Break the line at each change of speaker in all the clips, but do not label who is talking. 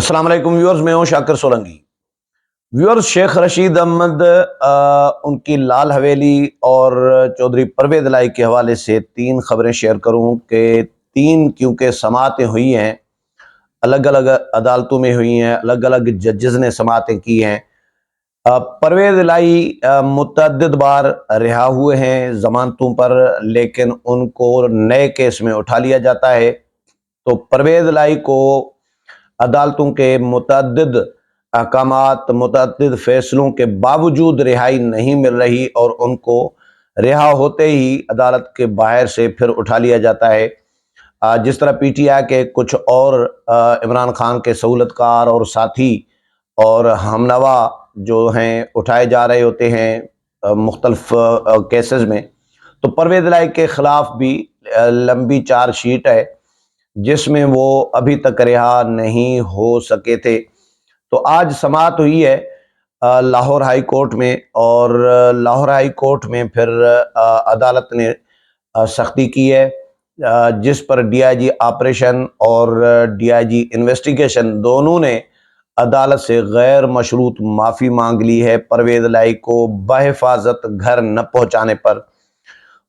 अस्सलाम वालेकुम व्यूअर्स, मैं हूं शाकिर सोलंकी। व्यूअर्स, शेख रशीद अहमद उनकी लाल हवेली और चौधरी परवेज इलाही के हवाले से तीन खबरें शेयर करूं कि तीन क्योंकि समातें हुई हैं, अलग अलग अदालतों में हुई हैं, अलग अलग जजेस ने समातें की हैं। परवेज इलाही मुतअद्दिद बार रिहा हुए हैं जमानतों पर, लेकिन उनको नए केस में उठा लिया जाता है। तो परवेज इलाही को अदालतों के मुतअद्दिद अहकामात, मुतअद्दिद फैसलों के बावजूद रिहाई नहीं मिल रही और उनको रिहा होते ही अदालत के बाहर से फिर उठा लिया जाता है। जिस तरह पीटीआई के कुछ और इमरान खान के सहूलतकार और साथी और हमनवा जो हैं उठाए जा रहे होते हैं मुख्तलिफ केसेस में, तो परवेज इलाही के ख़िलाफ़ भी लंबी चार्जशीट है जिसमें वो अभी तक रिहा नहीं हो सके थे। तो आज समाअत हुई है लाहौर हाई कोर्ट में, और लाहौर हाई कोर्ट में फिर अदालत ने सख्ती की है, जिस पर डीआईजी ऑपरेशन और डीआईजी इन्वेस्टिगेशन दोनों ने अदालत से गैर मशरूत माफ़ी मांग ली है परवेज इलाही को बहिफाजत घर न पहुँचाने पर।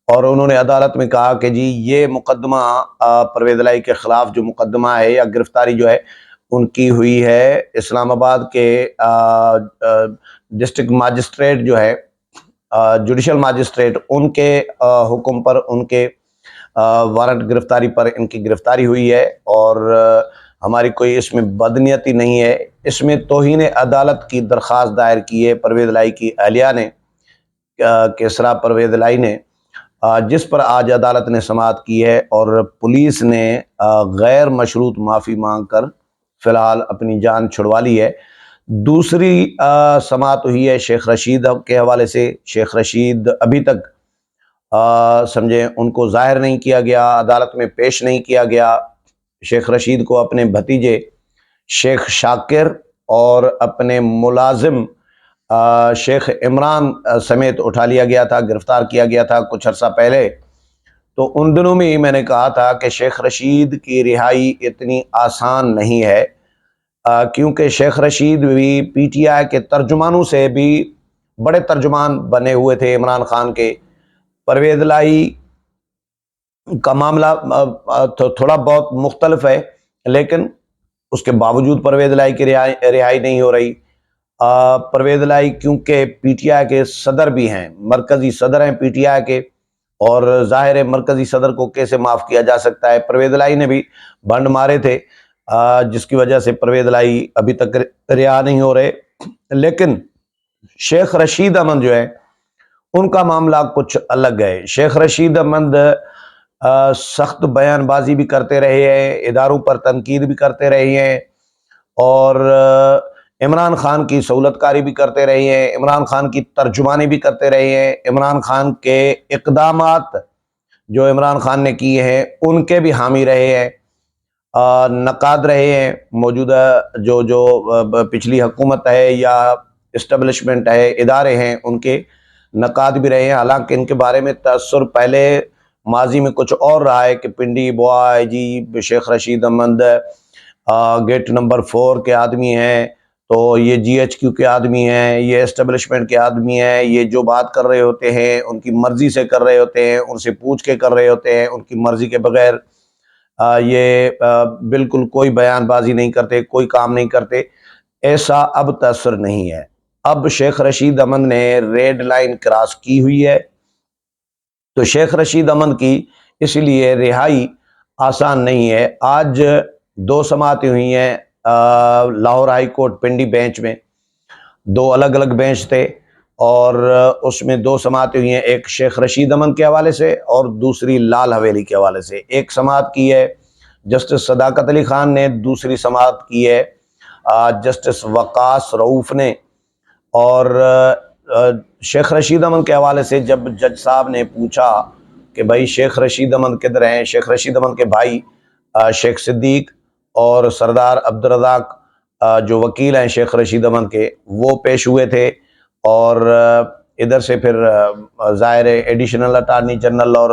और उन्होंने अदालत में कहा कि जी ये मुकदमा परवेज इलाही के ख़िलाफ़ जो मुकदमा है या गिरफ्तारी जो है उनकी हुई है इस्लामाबाद के डिस्ट्रिक्ट मजिस्ट्रेट जो है, जुडिशल मजिस्ट्रेट, उनके हुक्म पर, उनके वारंट गिरफ्तारी पर इनकी गिरफ्तारी हुई है। और हमारी कोई इसमें बदनीयती नहीं है। इसमें तौहीन अदालत की दरख्वास्त दायर की है परवेज इलाही की अहलिया ने, केसरा परवेज इलाही ने, जिस पर आज अदालत ने समाअत की है और पुलिस ने गैर मशरूत माफ़ी मांग कर फ़िलहाल अपनी जान छुड़वा ली है। दूसरी समाअत हुई है शेख रशीद के हवाले से। शेख रशीद अभी तक समझें उनको ज़ाहिर नहीं किया गया, अदालत में पेश नहीं किया गया। शेख रशीद को अपने भतीजे शेख शाकिर और अपने मुलाजिम शेख इमरान समेत उठा लिया गया था, गिरफ्तार किया गया था कुछ अर्सा पहले। तो उन दिनों में ही मैंने कहा था कि शेख रशीद की रिहाई इतनी आसान नहीं है, क्योंकि शेख रशीद भी पीटीआई के तर्जुमानों से भी बड़े तर्जुमान बने हुए थे इमरान खान के। परवेज इलाही का मामला थोड़ा बहुत मुख्तलिफ है, लेकिन उसके बावजूद परवेज इलाही की रिहाई नहीं हो रही। परवेज इलाही क्योंकि पीटीआई के सदर भी हैं, मरकज़ी सदर हैं पीटीआई के, और ज़ाहिर है मरकज़ी सदर को कैसे माफ़ किया जा सकता है। परवेज इलाही ने भी बंड मारे थे, जिसकी वजह से परवेज इलाही अभी तक रिहा नहीं हो रहे। लेकिन शेख रशीद अहमद जो है उनका मामला कुछ अलग है। शेख रशीद अहमद सख्त बयानबाजी भी करते रहे हैं, इदारों पर तनकीद भी करते रहे हैं, और इमरान खान की सहूलतकारी भी करते रहे हैं, इमरान खान की तर्जुमानी भी करते रहे हैं, इमरान खान के इक़दामात जो इमरान खान ने किए हैं उनके भी हामी रहे हैं, नकाद रहे हैं। मौजूदा जो जो पिछली हुकूमत है या इस्टेब्लिशमेंट है, इदारे हैं, उनके नकाद भी रहे हैं। हालांकि इनके बारे में तअस्सुर पहले माजी में कुछ और रहा है कि पिंडी बॉय जी शेख रशीद अहमद गेट नंबर 4 के आदमी हैं, तो ये जीएचक्यू के आदमी हैं, ये एस्टेब्लिशमेंट के आदमी हैं, ये जो बात कर रहे होते हैं उनकी मर्ज़ी से कर रहे होते हैं, उनसे पूछ के कर रहे होते हैं, उनकी मर्ज़ी के बगैर ये बिल्कुल कोई बयानबाजी नहीं करते, कोई काम नहीं करते। ऐसा अब तअस्सुर नहीं है। अब शेख रशीद अहमद ने रेड लाइन क्रॉस की हुई है, तो शेख रशीद अहमद की इसलिए रिहाई आसान नहीं है। आज दो समातें हुई हैं लाहौर हाई कोर्ट पिंडी बेंच में, दो अलग अलग बेंच थे, और उसमें दो समातें हुई हैं, एक शेख रशीद अहमद के हवाले से और दूसरी लाल हवेली के हवाले से। एक समात की है जस्टिस सदाकत अली खान ने, दूसरी समात की है जस्टिस वकास रऊफ़ ने। और शेख रशीद अहमद के हवाले से जब जज साहब ने पूछा कि भाई शेख रशीद अहमद किधर हैं, शेख रशीद अहमद के भाई शेख सिद्दीक और सरदार अब्दुर्रज़ाक जो वकील हैं शेख रशीद अहमद के, वो पेश हुए थे। और इधर से फिर ज़ाहिर एडिशनल अटार्नी जनरल और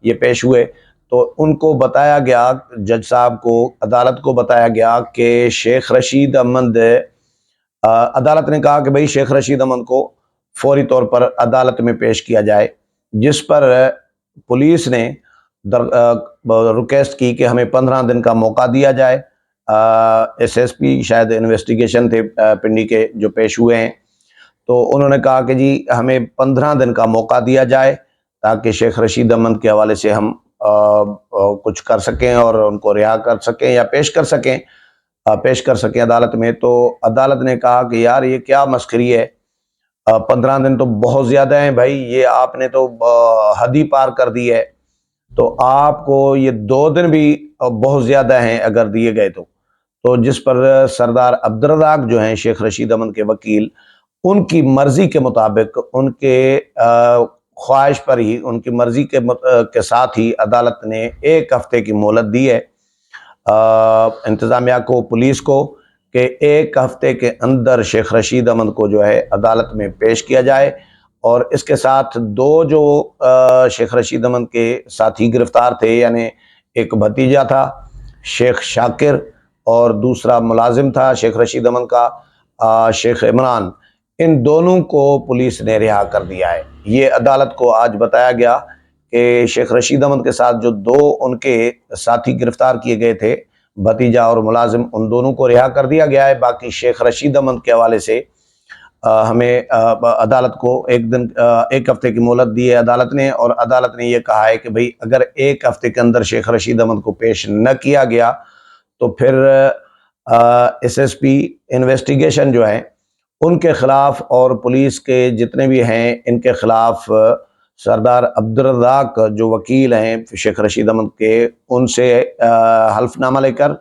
ये पेश हुए। تو ان کو بتایا گیا، جج صاحب کو، عدالت کو بتایا گیا کہ شیخ رشید احمد، عدالت نے کہا کہ بھئی شیخ رشید احمد کو فوری طور پر عدالت میں پیش کیا جائے، جس پر پولیس نے ریکویسٹ کی کہ ہمیں 15 دن کا موقع دیا جائے۔ ایس ایس پی شاید انویسٹیگیشن تھے پنڈی کے جو پیش ہوئے ہیں، تو انہوں نے کہا کہ جی ہمیں 15 دن کا موقع دیا جائے تاکہ شیخ رشید احمد کے حوالے سے ہم کچھ کر سکیں اور ان کو رہا کر سکیں یا پیش کر سکیں عدالت میں۔ تو عدالت نے کہا کہ یار یہ کیا مسخری ہے، 15 دن تو بہت زیادہ ہیں بھائی، یہ آپ نے تو حد ہی پار کر دی ہے، تو آپ کو یہ 2 دن بھی بہت زیادہ ہیں اگر دیے گئے تو جس پر سردار عبدالرزاق جو ہیں شیخ رشید احمد کے وکیل، ان کی مرضی کے مطابق، ان کے خواہش پر ہی، ان کی مرضی کے ساتھ ہی عدالت نے 1 ہفتے کی مہلت دی ہے انتظامیہ کو، پولیس کو، کہ 1 ہفتے کے اندر شیخ رشید احمد کو جو ہے عدالت میں پیش کیا جائے۔ اور اس کے ساتھ 2 جو شیخ رشید احمد کے ساتھی گرفتار تھے، یعنی ایک بھتیجا تھا شیخ شاکر اور دوسرا ملازم تھا شیخ رشید احمد کا شیخ عمران، ان دونوں کو پولیس نے رہا کر دیا ہے۔ یہ عدالت کو آج بتایا گیا کہ شیخ رشید احمد کے ساتھ جو 2 ان کے ساتھی گرفتار کیے گئے تھے، بھتیجا اور ملازم، ان دونوں کو رہا کر دیا گیا ہے۔ باقی شیخ رشید احمد کے حوالے سے ہمیں عدالت کو 1 ہفتے کی مہلت دی ہے عدالت نے، اور عدالت نے یہ کہا ہے کہ بھئی اگر 1 ہفتے کے اندر شیخ رشید احمد کو پیش نہ کیا گیا تو پھر ایس ایس پی انویسٹیگیشن جو ہے ان کے خلاف اور پولیس کے جتنے بھی ہیں ان کے خلاف سردار عبدالرزاق جو وکیل ہیں شیخ رشید احمد کے، ان سے حلف نامہ لے کر،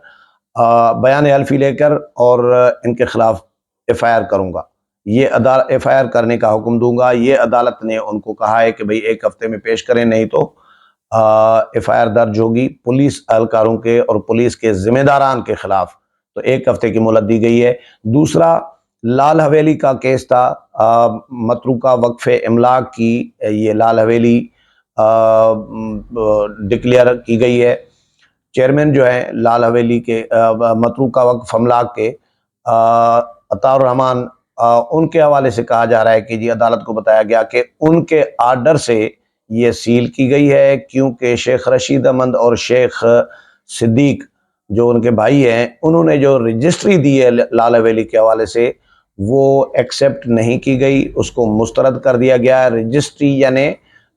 بیان حلفی لے کر، اور ان کے خلاف ایف آئی آر کروں گا، یہ ایف آئی آر کرنے کا حکم دوں گا۔ یہ عدالت نے ان کو کہا ہے کہ بھئی 1 ہفتے میں پیش کریں، نہیں تو ایف آئی آر درج ہوگی پولیس اہلکاروں کے اور پولیس کے ذمہ داران کے خلاف۔ تو 1 ہفتے کی مہلت دی گئی ہے۔ دوسرا لال حویلی کا کیس تھا، متروکہ وقف املاک کی یہ لال حویلی ڈکلیئر کی گئی ہے۔ چیئرمین جو ہیں لال حویلی کے متروکہ وقف املاک کے عطاء الرحمان، ان کے حوالے سے کہا جا رہا ہے کہ جی عدالت کو بتایا گیا کہ ان کے آرڈر سے یہ سیل کی گئی ہے، کیونکہ شیخ رشید احمد اور شیخ صدیق جو ان کے بھائی ہیں، انہوں نے جو رجسٹری دی ہے لال حویلی کے حوالے سے وہ ایکسیپٹ نہیں کی گئی، اس کو مسترد کر دیا گیا ہے۔ رجسٹری یعنی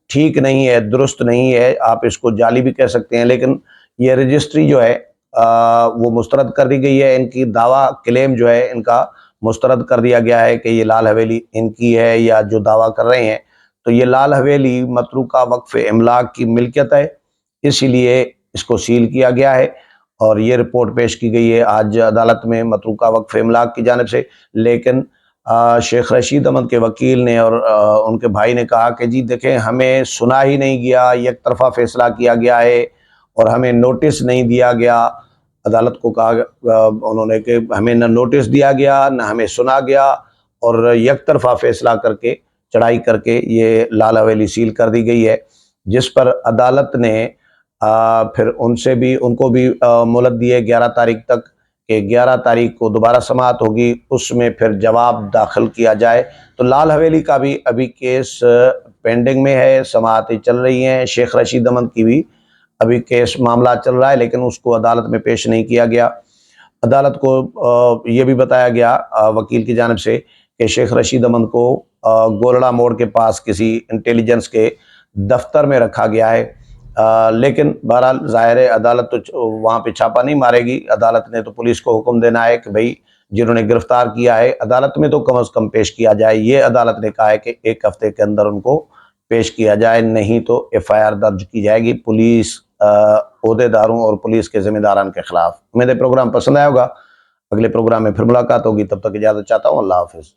ٹھیک نہیں ہے، درست نہیں ہے، آپ اس کو جعلی بھی کہہ سکتے ہیں، لیکن یہ رجسٹری جو ہے وہ مسترد کر دی گئی ہے۔ ان کی دعویٰ کلیم جو ہے ان کا مسترد کر دیا گیا ہے کہ یہ لال حویلی ان کی ہے، یا جو دعویٰ کر رہے ہیں تو یہ لال حویلی متروکہ وقف املاک کی ملکیت ہے، اسی لیے اس کو سیل کیا گیا ہے۔ اور یہ رپورٹ پیش کی گئی ہے آج عدالت میں متروکہ وقف املاک کی جانب سے، لیکن شیخ رشید احمد کے وکیل نے اور ان کے بھائی نے کہا کہ جی دیکھیں ہمیں سنا ہی نہیں گیا، یک طرفہ فیصلہ کیا گیا ہے اور ہمیں نوٹس نہیں دیا گیا۔ عدالت کو کہا انہوں نے کہ ہمیں نہ نوٹس دیا گیا، نہ ہمیں سنا گیا، اور یک طرفہ فیصلہ کر کے، چڑھائی کر کے یہ لال حویلی سیل کر دی گئی ہے، جس پر عدالت نے پھر ان کو بھی مہلت دی ہے 11 تاریخ تک، کہ 11 تاریخ کو دوبارہ سماعت ہوگی، اس میں پھر جواب داخل کیا جائے۔ تو لال حویلی کا بھی ابھی کیس پینڈنگ میں ہے، سماعتیں چل رہی ہیں، شیخ رشید احمد کی بھی ابھی کیس معاملہ چل رہا ہے، لیکن اس کو عدالت میں پیش نہیں کیا گیا۔ عدالت کو یہ بھی بتایا گیا وکیل کی جانب سے کہ شیخ رشید احمد کو گولڑا موڑ کے پاس کسی انٹیلیجنس کے دفتر میں رکھا گیا ہے، لیکن بہرحال ظاہر ہے عدالت تو وہاں پہ چھاپا نہیں مارے گی۔ عدالت نے تو پولیس کو حکم دینا ہے کہ بھئی جنہوں نے گرفتار کیا ہے عدالت میں تو کم از کم پیش کیا جائے۔ یہ عدالت نے کہا ہے کہ 1 ہفتے کے اندر ان کو پیش کیا جائے، نہیں تو ایف آئی آر درج کی جائے گی پولیس عہدے داروں اور پولیس کے ذمہ داران کے خلاف۔ امید ہے پروگرام پسند آیا ہوگا، اگلے پروگرام میں پھر ملاقات ہوگی، تب تک اجازت چاہتا ہوں، اللہ حافظ۔